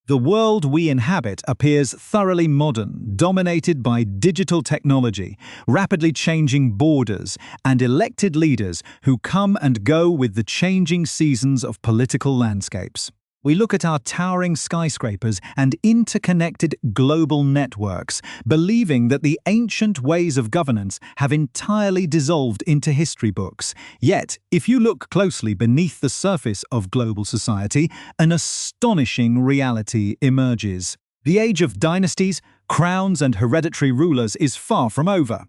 The world we inhabit appears thoroughly modern, dominated by digital technology, rapidly changing borders, and elected leaders who come and go with the changing seasons of political landscapes. We look at our towering skyscrapers and interconnected global networks, believing that the ancient ways of governance have entirely dissolved into history books. Yet, if you look closely beneath the surface of global society, an astonishing reality emerges. The age of dynasties, crowns, and hereditary rulers is far from over.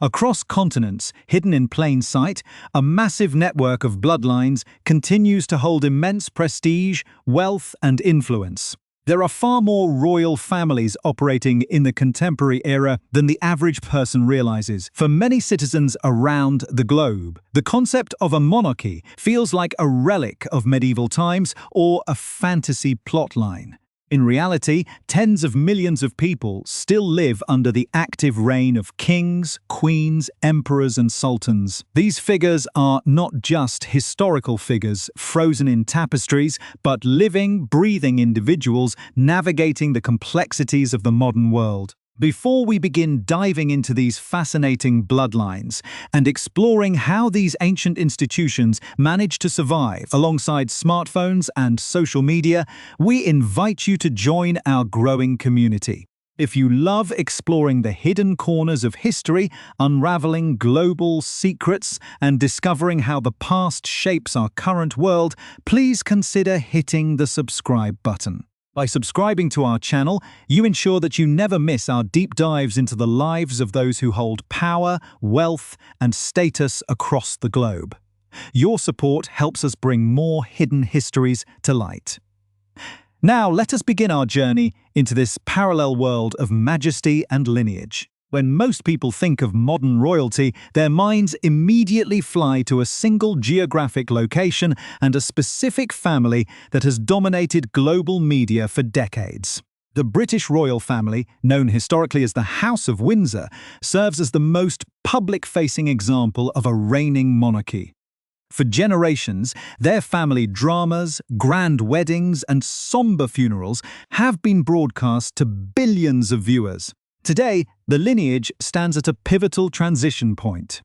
Across continents, hidden in plain sight, a massive network of bloodlines continues to hold immense prestige, wealth, and influence. There are far more royal families operating in the contemporary era than the average person realizes. For many citizens around the globe, the concept of a monarchy feels like a relic of medieval times or a fantasy plotline. In reality, tens of millions of people still live under the active reign of kings, queens, emperors, and sultans. These figures are not just historical figures frozen in tapestries, but living, breathing individuals navigating the complexities of the modern world. Before we begin diving into these fascinating bloodlines and exploring how these ancient institutions managed to survive alongside smartphones and social media, we invite you to join our growing community. If you love exploring the hidden corners of history, unraveling global secrets, and discovering how the past shapes our current world, please consider hitting the subscribe button. By subscribing to our channel, you ensure that you never miss our deep dives into the lives of those who hold power, wealth, and status across the globe. Your support helps us bring more hidden histories to light. Now, let us begin our journey into this parallel world of majesty and lineage. When most people think of modern royalty, their minds immediately fly to a single geographic location and a specific family that has dominated global media for decades. The British royal family, known historically as the House of Windsor, serves as the most public-facing example of a reigning monarchy. For generations, their family dramas, grand weddings, and somber funerals have been broadcast to billions of viewers. Today, the lineage stands at a pivotal transition point.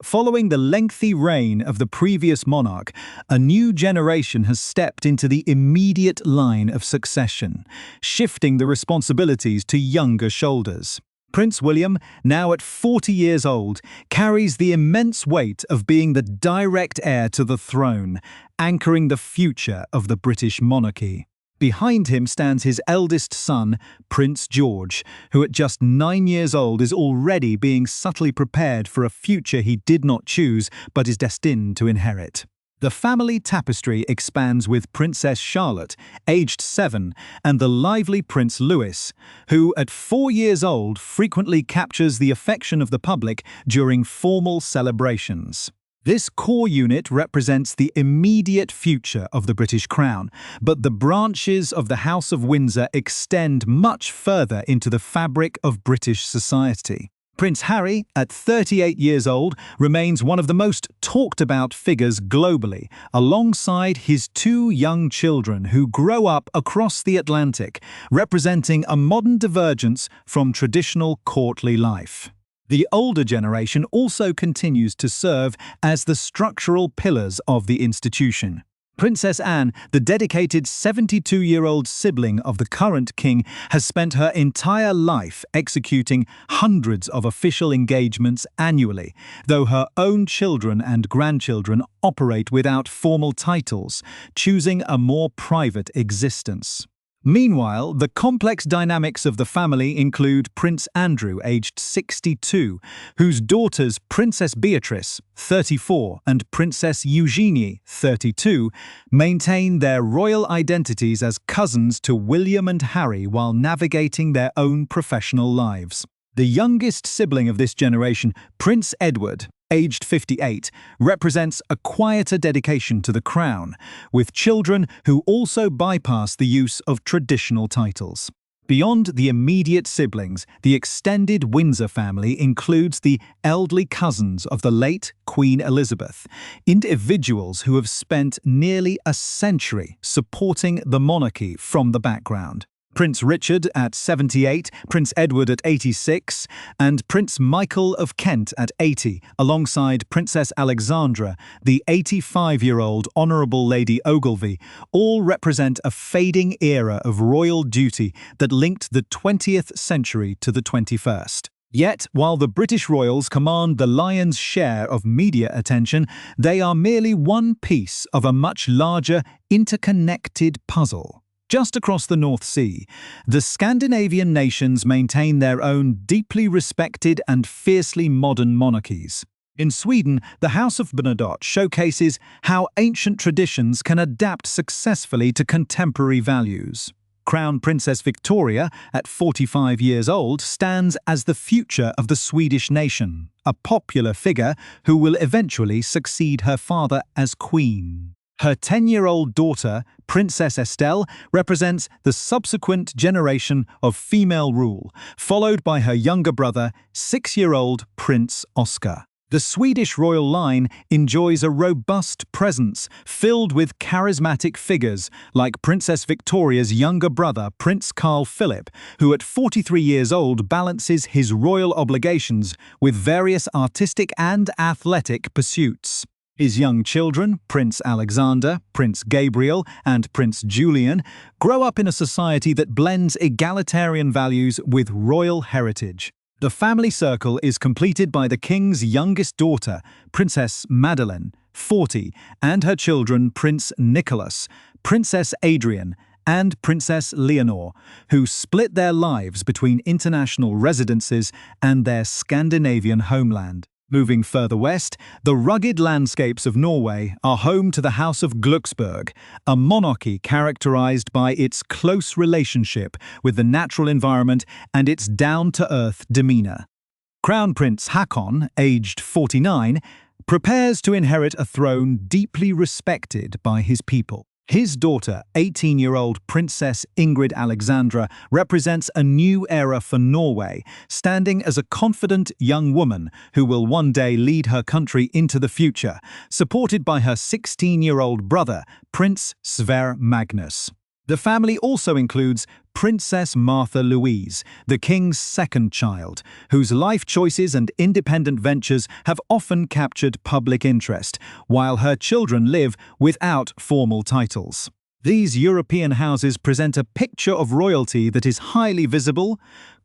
Following the lengthy reign of the previous monarch, a new generation has stepped into the immediate line of succession, shifting the responsibilities to younger shoulders. Prince William, now at 40 years old, carries the immense weight of being the direct heir to the throne, anchoring the future of the British monarchy. Behind him stands his eldest son, Prince George, who at just 9 years old is already being subtly prepared for a future he did not choose but is destined to inherit. The family tapestry expands with Princess Charlotte, aged 7, and the lively Prince Louis, who at 4 years old frequently captures the affection of the public during formal celebrations. This core unit represents the immediate future of the British crown, but the branches of the House of Windsor extend much further into the fabric of British society. Prince Harry, at 38 years old, remains one of the most talked-about figures globally, alongside his 2 young children who grow up across the Atlantic, representing a modern divergence from traditional courtly life. The older generation also continues to serve as the structural pillars of the institution. Princess Anne, the dedicated 72-year-old sibling of the current king, has spent her entire life executing hundreds of official engagements annually, though her own children and grandchildren operate without formal titles, choosing a more private existence. Meanwhile, the complex dynamics of the family include Prince Andrew, aged 62, whose daughters Princess Beatrice, 34, and Princess Eugenie, 32, maintain their royal identities as cousins to William and Harry while navigating their own professional lives. The youngest sibling of this generation, Prince Edward, aged 58, represents a quieter dedication to the crown, with children who also bypass the use of traditional titles. Beyond the immediate siblings, the extended Windsor family includes the elderly cousins of the late Queen Elizabeth, individuals who have spent nearly a century supporting the monarchy from the background. Prince Richard at 78, Prince Edward at 86, and Prince Michael of Kent at 80, alongside Princess Alexandra, the 85-year-old Honourable Lady Ogilvy, all represent a fading era of royal duty that linked the 20th century to the 21st. Yet, while the British royals command the lion's share of media attention, they are merely one piece of a much larger, interconnected puzzle. Just across the North Sea, the Scandinavian nations maintain their own deeply respected and fiercely modern monarchies. In Sweden, the House of Bernadotte showcases how ancient traditions can adapt successfully to contemporary values. Crown Princess Victoria, at 45 years old, stands as the future of the Swedish nation, a popular figure who will eventually succeed her father as queen. Her 10-year-old daughter, Princess Estelle, represents the subsequent generation of female rule, followed by her younger brother, 6-year-old Prince Oscar. The Swedish royal line enjoys a robust presence filled with charismatic figures like Princess Victoria's younger brother, Prince Carl Philip, who at 43 years old balances his royal obligations with various artistic and athletic pursuits. His young children, Prince Alexander, Prince Gabriel, and Prince Julian, grow up in a society that blends egalitarian values with royal heritage. The family circle is completed by the king's youngest daughter, Princess Madeleine, 40, and her children Prince Nicholas, Princess Adrian, and Princess Leonor, who split their lives between international residences and their Scandinavian homeland. Moving further west, the rugged landscapes of Norway are home to the House of Glucksburg, a monarchy characterized by its close relationship with the natural environment and its down-to-earth demeanor. Crown Prince Haakon, aged 49, prepares to inherit a throne deeply respected by his people. His daughter, 18-year-old Princess Ingrid Alexandra, represents a new era for Norway, standing as a confident young woman who will one day lead her country into the future, supported by her 16-year-old brother, Prince Sverre Magnus. The family also includes Princess Martha Louise, the king's second child, whose life choices and independent ventures have often captured public interest, while her children live without formal titles. These European houses present a picture of royalty that is highly visible,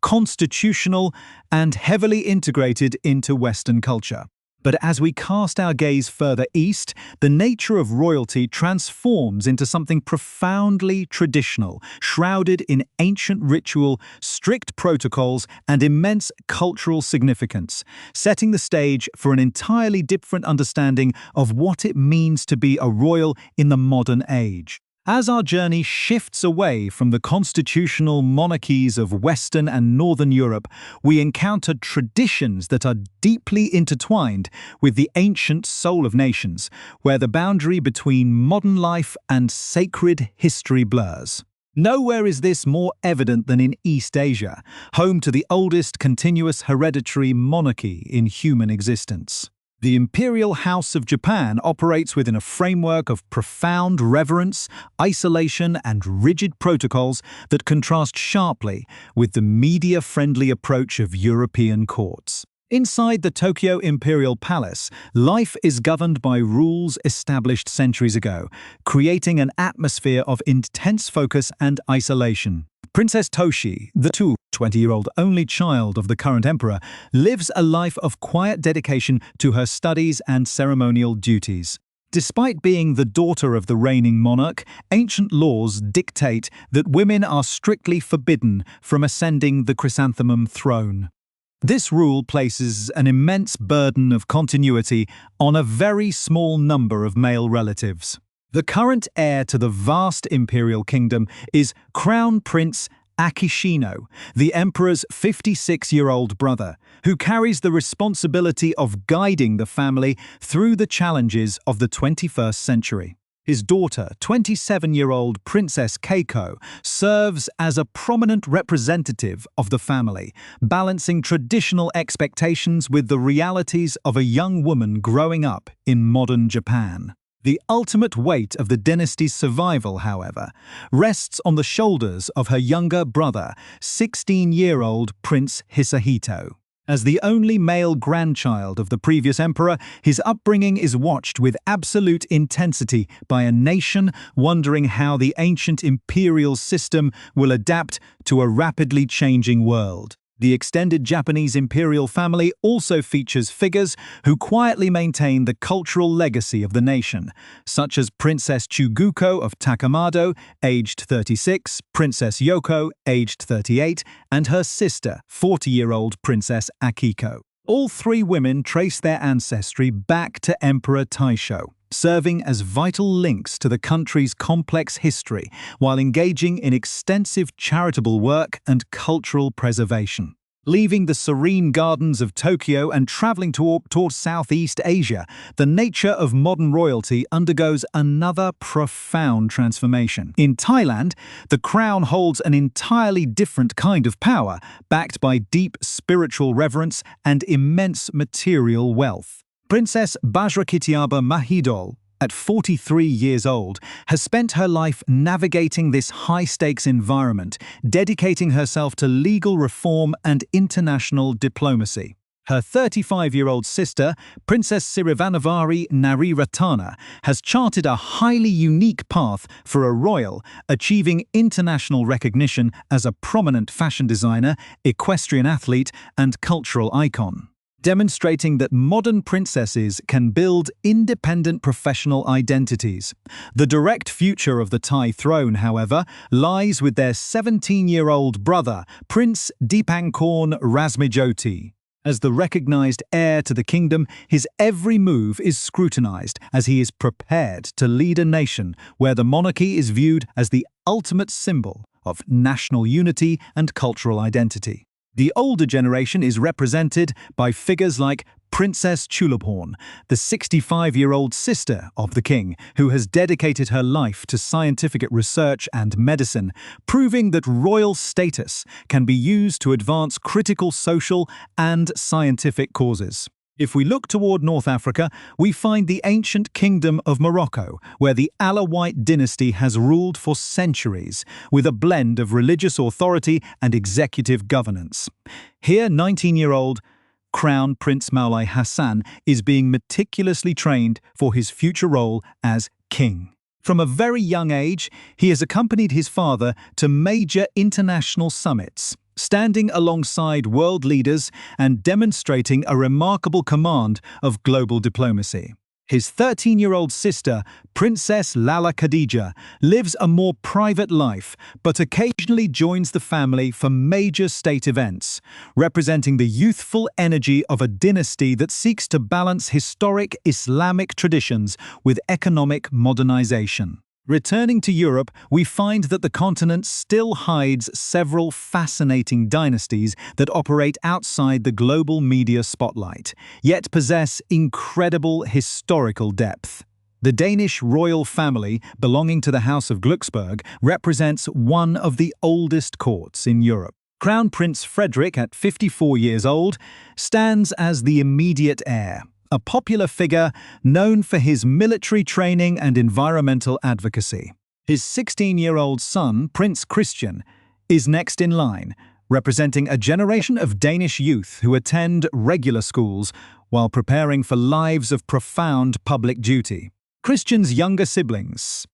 constitutional, and heavily integrated into Western culture. But as we cast our gaze further east, the nature of royalty transforms into something profoundly traditional, shrouded in ancient ritual, strict protocols, and immense cultural significance, setting the stage for an entirely different understanding of what it means to be a royal in the modern age. As our journey shifts away from the constitutional monarchies of Western and Northern Europe, we encounter traditions that are deeply intertwined with the ancient soul of nations, where the boundary between modern life and sacred history blurs. Nowhere is this more evident than in East Asia, home to the oldest continuous hereditary monarchy in human existence. The Imperial House of Japan operates within a framework of profound reverence, isolation, and rigid protocols that contrast sharply with the media-friendly approach of European courts. Inside the Tokyo Imperial Palace, life is governed by rules established centuries ago, creating an atmosphere of intense focus and isolation. Princess Toshi, the 20-year-old only child of the current emperor, lives a life of quiet dedication to her studies and ceremonial duties. Despite being the daughter of the reigning monarch, ancient laws dictate that women are strictly forbidden from ascending the chrysanthemum throne. This rule places an immense burden of continuity on a very small number of male relatives. The current heir to the vast imperial kingdom is Crown Prince Akishino, the emperor's 56-year-old brother, who carries the responsibility of guiding the family through the challenges of the 21st century. His daughter, 27-year-old Princess Keiko, serves as a prominent representative of the family, balancing traditional expectations with the realities of a young woman growing up in modern Japan. The ultimate weight of the dynasty's survival, however, rests on the shoulders of her younger brother, 16-year-old Prince Hisahito. As the only male grandchild of the previous emperor, his upbringing is watched with absolute intensity by a nation wondering how the ancient imperial system will adapt to a rapidly changing world. The extended Japanese imperial family also features figures who quietly maintain the cultural legacy of the nation, such as Princess Chuguko of Takamado, aged 36, Princess Yoko, aged 38, and her sister, 40-year-old Princess Akiko. All three women trace their ancestry back to Emperor Taisho, serving as vital links to the country's complex history while engaging in extensive charitable work and cultural preservation. Leaving the serene gardens of Tokyo and traveling towards Southeast Asia, the nature of modern royalty undergoes another profound transformation. In Thailand, the crown holds an entirely different kind of power, backed by deep spiritual reverence and immense material wealth. Princess Bajrakitiaba Mahidol, at 43 years old, has spent her life navigating this high-stakes environment, dedicating herself to legal reform and international diplomacy. Her 35-year-old sister, Princess Sirivanavari Nariratana, has charted a highly unique path for a royal, achieving international recognition as a prominent fashion designer, equestrian athlete, and cultural icon, demonstrating that modern princesses can build independent professional identities. The direct future of the Thai throne, however, lies with their 17-year-old brother, Prince Dipankorn Rasmijoti. As the recognized heir to the kingdom, his every move is scrutinized as he is prepared to lead a nation where the monarchy is viewed as the ultimate symbol of national unity and cultural identity. The older generation is represented by figures like Princess Chulabhorn, the 65-year-old sister of the king, who has dedicated her life to scientific research and medicine, proving that royal status can be used to advance critical social and scientific causes. If we look toward North Africa, we find the ancient kingdom of Morocco, where the Alawite dynasty has ruled for centuries, with a blend of religious authority and executive governance. Here, 19-year-old Crown Prince Moulay Hassan is being meticulously trained for his future role as king. From a very young age, he has accompanied his father to major international summits, standing alongside world leaders and demonstrating a remarkable command of global diplomacy. His 13-year-old sister, Princess Lala Khadija, lives a more private life, but occasionally joins the family for major state events, representing the youthful energy of a dynasty that seeks to balance historic Islamic traditions with economic modernization. Returning to Europe, we find that the continent still hides several fascinating dynasties that operate outside the global media spotlight, yet possess incredible historical depth. The Danish royal family, belonging to the House of Glücksburg, represents one of the oldest courts in Europe. Crown Prince Frederick, at 54 years old, stands as the immediate heir, a popular figure known for his military training and environmental advocacy. His 16-year-old son, Prince Christian, is next in line, representing a generation of Danish youth who attend regular schools while preparing for lives of profound public duty. Christian's younger siblings,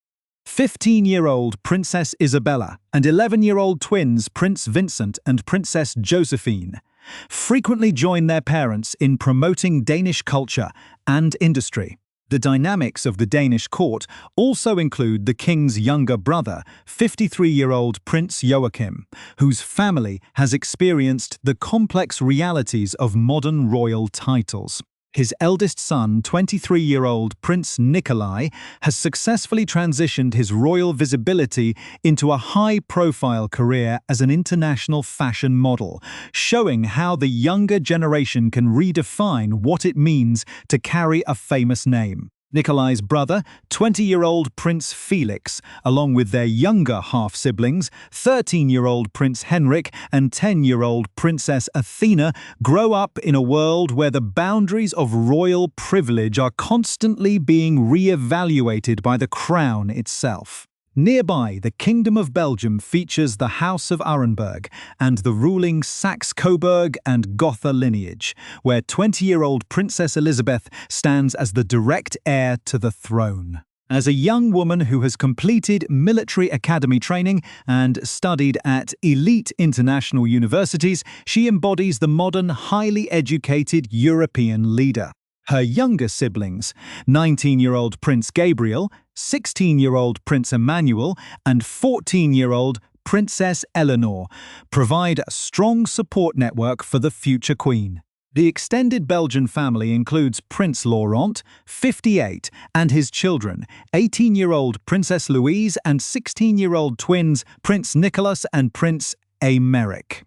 15-year-old Princess Isabella and 11-year-old twins Prince Vincent and Princess Josephine, frequently join their parents in promoting Danish culture and industry. The dynamics of the Danish court also include the king's younger brother, 53-year-old Prince Joachim, whose family has experienced the complex realities of modern royal titles. His eldest son, 23-year-old Prince Nikolai, has successfully transitioned his royal visibility into a high-profile career as an international fashion model, showing how the younger generation can redefine what it means to carry a famous name. Nikolai's brother, 20-year-old Prince Felix, along with their younger half-siblings, 13-year-old Prince Henrik and 10-year-old Princess Athena, grow up in a world where the boundaries of royal privilege are constantly being re-evaluated by the crown itself. Nearby, the Kingdom of Belgium features the House of Arenberg and the ruling Saxe-Coburg and Gotha lineage, where 20-year-old Princess Elizabeth stands as the direct heir to the throne. As a young woman who has completed military academy training and studied at elite international universities, she embodies the modern, highly educated European leader. Her younger siblings, 19-year-old Prince Gabriel, 16-year-old Prince Emmanuel, and 14-year-old Princess Eleanor, provide a strong support network for the future queen. The extended Belgian family includes Prince Laurent, 58, and his children, 18-year-old Princess Louise and 16-year-old twins Prince Nicholas and Prince Aymeric.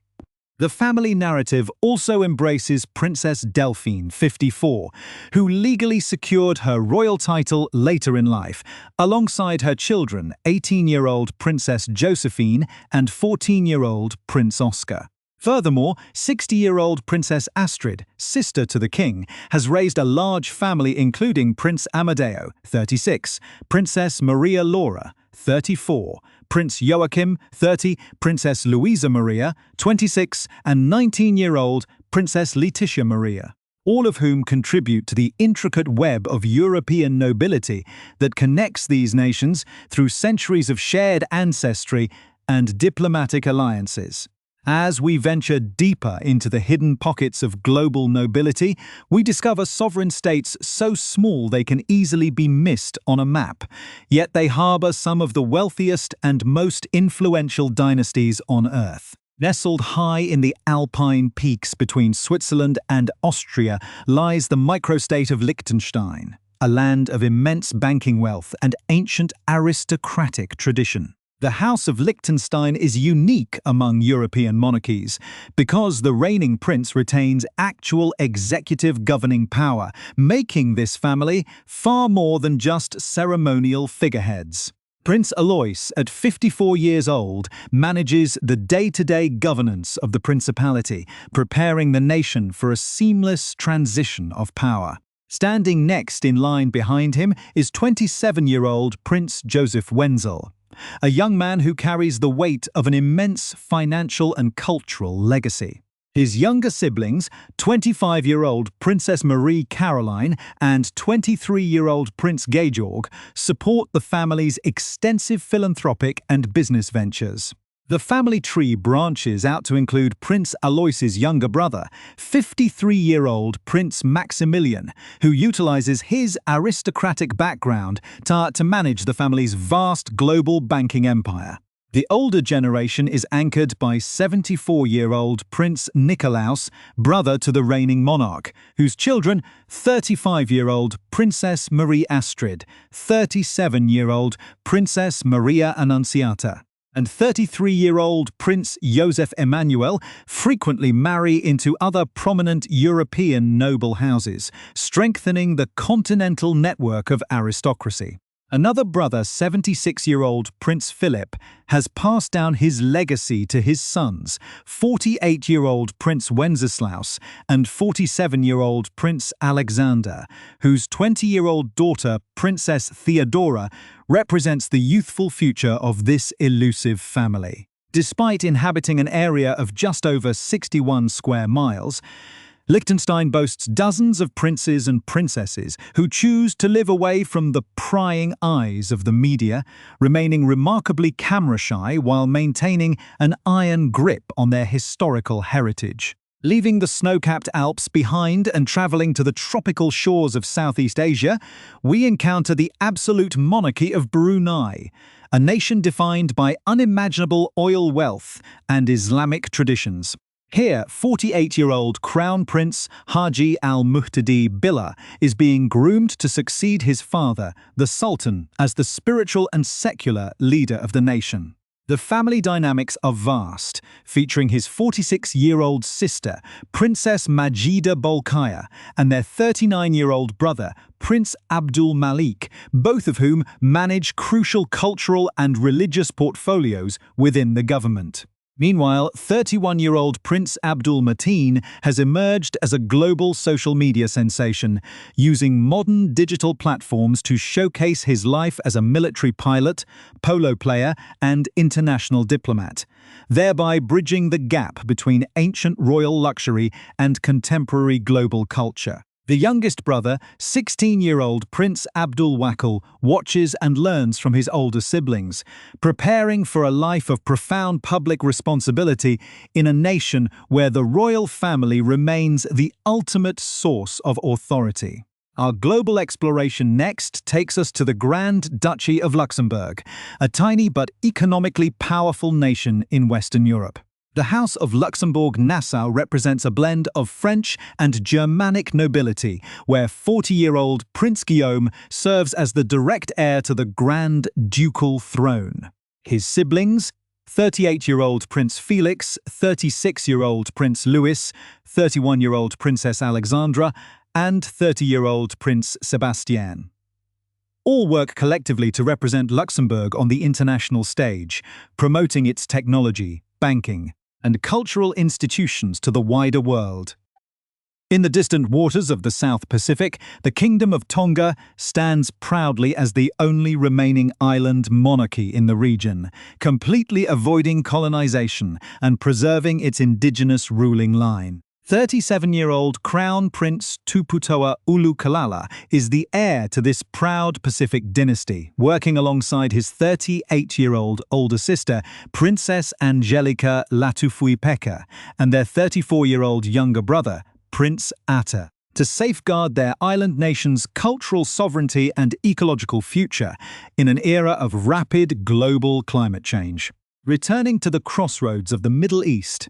The family narrative also embraces Princess Delphine, 54, who legally secured her royal title later in life, alongside her children, 18-year-old Princess Josephine and 14-year-old Prince Oscar. Furthermore, 60-year-old Princess Astrid, sister to the king, has raised a large family including Prince Amadeo, 36, Princess Maria Laura, 34, Prince Joachim, 30, Princess Luisa Maria, 26, and 19-year-old Princess Letizia Maria, all of whom contribute to the intricate web of European nobility that connects these nations through centuries of shared ancestry and diplomatic alliances. As we venture deeper into the hidden pockets of global nobility, we discover sovereign states so small they can easily be missed on a map, yet they harbor some of the wealthiest and most influential dynasties on Earth. Nestled high in the Alpine peaks between Switzerland and Austria lies the microstate of Liechtenstein, a land of immense banking wealth and ancient aristocratic tradition. The House of Liechtenstein is unique among European monarchies because the reigning prince retains actual executive governing power, making this family far more than just ceremonial figureheads. Prince Alois, at 54 years old, manages the day-to-day governance of the principality, preparing the nation for a seamless transition of power. Standing next in line behind him is 27-year-old Prince Joseph Wenzel, a young man who carries the weight of an immense financial and cultural legacy. His younger siblings, 25-year-old Princess Marie Caroline and 23-year-old Prince Georg, support the family's extensive philanthropic and business ventures. The family tree branches out to include Prince Alois's younger brother, 53-year-old Prince Maximilian, who utilizes his aristocratic background to manage the family's vast global banking empire. The older generation is anchored by 74-year-old Prince Nikolaus, brother to the reigning monarch, whose children, 35-year-old Princess Marie Astrid, 37-year-old Princess Maria Annunziata, and 33-year-old Prince Joseph Emmanuel frequently marry into other prominent European noble houses, strengthening the continental network of aristocracy. Another brother, 76-year-old Prince Philip, has passed down his legacy to his sons, 48-year-old Prince Wenceslaus and 47-year-old Prince Alexander, whose 20-year-old daughter, Princess Theodora, represents the youthful future of this elusive family. Despite inhabiting an area of just over 61 square miles, Liechtenstein boasts dozens of princes and princesses who choose to live away from the prying eyes of the media, remaining remarkably camera-shy while maintaining an iron grip on their historical heritage. Leaving the snow-capped Alps behind and traveling to the tropical shores of Southeast Asia, we encounter the absolute monarchy of Brunei, a nation defined by unimaginable oil wealth and Islamic traditions. Here, 48-year-old Crown Prince Haji Al-Muhtadi Billah is being groomed to succeed his father, the Sultan, as the spiritual and secular leader of the nation. The family dynamics are vast, featuring his 46-year-old sister, Princess Majida Bolkiah, and their 39-year-old brother, Prince Abdul Malik, both of whom manage crucial cultural and religious portfolios within the government. Meanwhile, 31-year-old Prince Abdul Mateen has emerged as a global social media sensation, using modern digital platforms to showcase his life as a military pilot, polo player, and international diplomat, thereby bridging the gap between ancient royal luxury and contemporary global culture. The youngest brother, 16-year-old Prince Abdul Wakil, watches and learns from his older siblings, preparing for a life of profound public responsibility in a nation where the royal family remains the ultimate source of authority. Our global exploration next takes us to the Grand Duchy of Luxembourg, a tiny but economically powerful nation in Western Europe. The House of Luxembourg-Nassau represents a blend of French and Germanic nobility, where 40-year-old Prince Guillaume serves as the direct heir to the Grand Ducal throne. His siblings, 38-year-old Prince Felix, 36-year-old Prince Louis, 31-year-old Princess Alexandra, and 30-year-old Prince Sebastian, all work collectively to represent Luxembourg on the international stage, promoting its technology, banking, and cultural institutions to the wider world. In the distant waters of the South Pacific, the Kingdom of Tonga stands proudly as the only remaining island monarchy in the region, completely avoiding colonization and preserving its indigenous ruling line. 37-year-old Crown Prince Tuputoa Ulukalala is the heir to this proud Pacific dynasty, working alongside his 38-year-old older sister, Princess Angelica Latufuipeka, and their 34-year-old younger brother, Prince Atta, to safeguard their island nation's cultural sovereignty and ecological future in an era of rapid global climate change. Returning to the crossroads of the Middle East,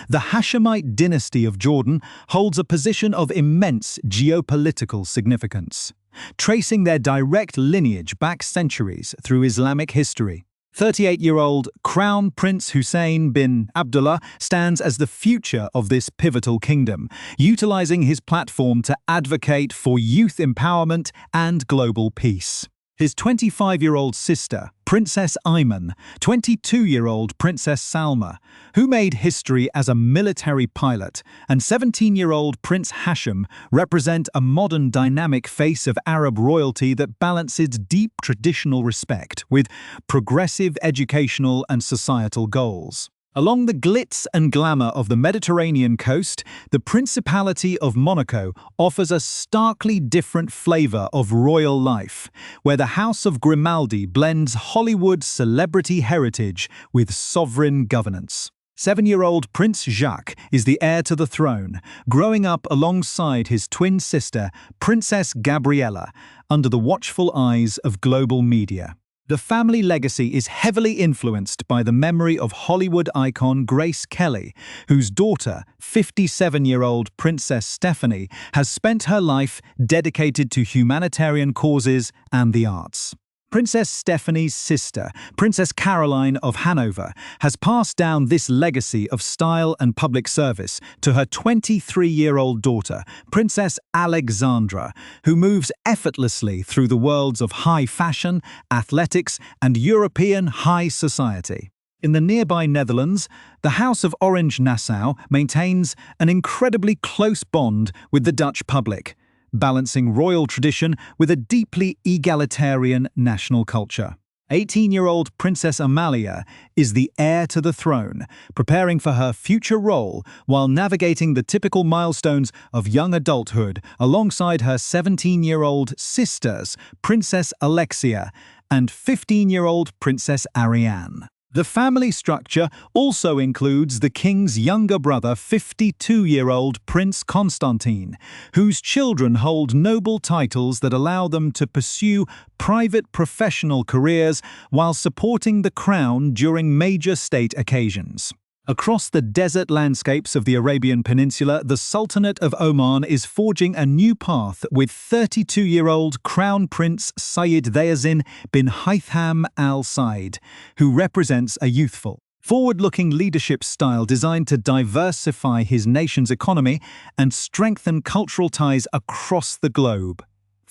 the Hashemite dynasty of Jordan holds a position of immense geopolitical significance, tracing their direct lineage back centuries through Islamic history. 38-year-old Crown Prince Hussein bin Abdullah stands as the future of this pivotal kingdom, utilizing his platform to advocate for youth empowerment and global peace. His 25-year-old sister, Princess Ayman, 22-year-old Princess Salma, who made history as a military pilot, and 17-year-old Prince Hashem represent a modern dynamic face of Arab royalty that balances deep traditional respect with progressive educational and societal goals. Along the glitz and glamour of the Mediterranean coast, the Principality of Monaco offers a starkly different flavor of royal life, where the House of Grimaldi blends Hollywood celebrity heritage with sovereign governance. 7-year-old Prince Jacques is the heir to the throne, growing up alongside his twin sister, Princess Gabriella, under the watchful eyes of global media. The family legacy is heavily influenced by the memory of Hollywood icon Grace Kelly, whose daughter, 57-year-old Princess Stephanie, has spent her life dedicated to humanitarian causes and the arts. Princess Stephanie's sister, Princess Caroline of Hanover, has passed down this legacy of style and public service to her 23-year-old daughter, Princess Alexandra, who moves effortlessly through the worlds of high fashion, athletics, and European high society. In the nearby Netherlands, the House of Orange-Nassau maintains an incredibly close bond with the Dutch public, balancing royal tradition with a deeply egalitarian national culture. 18-year-old Princess Amalia is the heir to the throne, preparing for her future role while navigating the typical milestones of young adulthood alongside her 17-year-old sisters, Princess Alexia and 15-year-old Princess Ariane. The family structure also includes the king's younger brother, 52-year-old Prince Constantine, whose children hold noble titles that allow them to pursue private professional careers while supporting the crown during major state occasions. Across the desert landscapes of the Arabian Peninsula, the Sultanate of Oman is forging a new path with 32-year-old Crown Prince Sayyid Thayazin bin Haytham Al Said, who represents a youthful, forward-looking leadership style designed to diversify his nation's economy and strengthen cultural ties across the globe.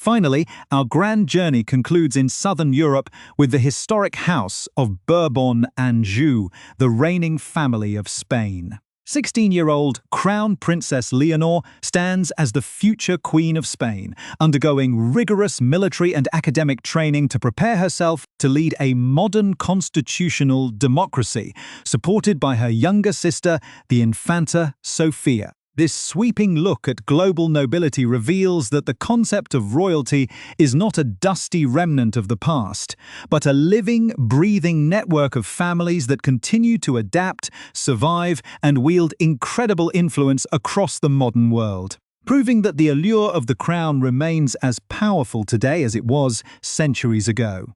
Finally, our grand journey concludes in southern Europe with the historic house of Bourbon-Anjou, the reigning family of Spain. 16-year-old Crown Princess Leonor stands as the future Queen of Spain, undergoing rigorous military and academic training to prepare herself to lead a modern constitutional democracy, supported by her younger sister, the Infanta Sofia. This sweeping look at global nobility reveals that the concept of royalty is not a dusty remnant of the past, but a living, breathing network of families that continue to adapt, survive, and wield incredible influence across the modern world, proving that the allure of the crown remains as powerful today as it was centuries ago.